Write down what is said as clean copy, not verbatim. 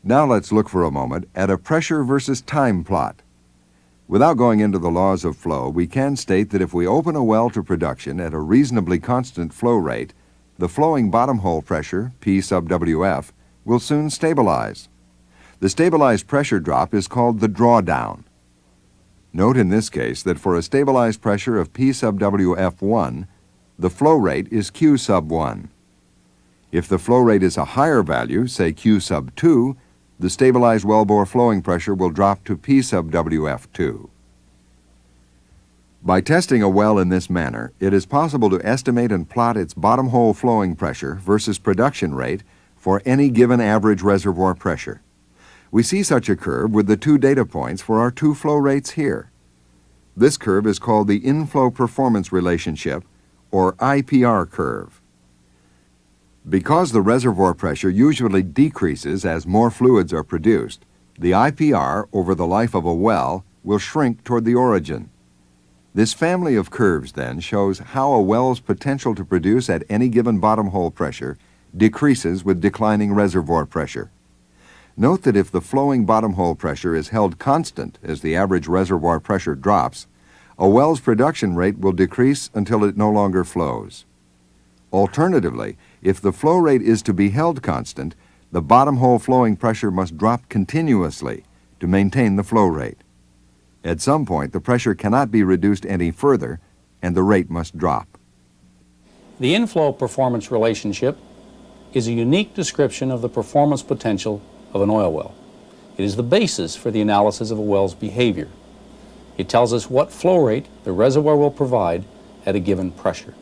Now let's look for a moment at a pressure versus time plot. Without going into the laws of flow, we can state that if we open a well to production at a reasonably constant flow rate, the flowing bottom hole pressure, P sub Wf, will soon stabilize. The stabilized pressure drop is called the drawdown. Note in this case that for a stabilized pressure of P sub Wf1, the flow rate is Q sub 1. If the flow rate is a higher value, say Q sub 2, the stabilized wellbore flowing pressure will drop to P sub Wf2. By testing a well in this manner, it is possible to estimate and plot its bottom hole flowing pressure versus production rate for any given average reservoir pressure. We see such a curve with the two data points for our two flow rates here. This curve is called the inflow performance relationship, or IPR curve. Because the reservoir pressure usually decreases as more fluids are produced, the IPR over the life of a well will shrink toward the origin. This family of curves, then, shows how a well's potential to produce at any given bottom hole pressure decreases with declining reservoir pressure. Note that if the flowing bottom hole pressure is held constant as the average reservoir pressure drops, a well's production rate will decrease until it no longer flows. Alternatively, if the flow rate is to be held constant, the bottom hole flowing pressure must drop continuously to maintain the flow rate. At some point, the pressure cannot be reduced any further, and the rate must drop. The inflow performance relationship is a unique description of the performance potential of an oil well. It is the basis for the analysis of a well's behavior. It tells us what flow rate the reservoir will provide at a given pressure.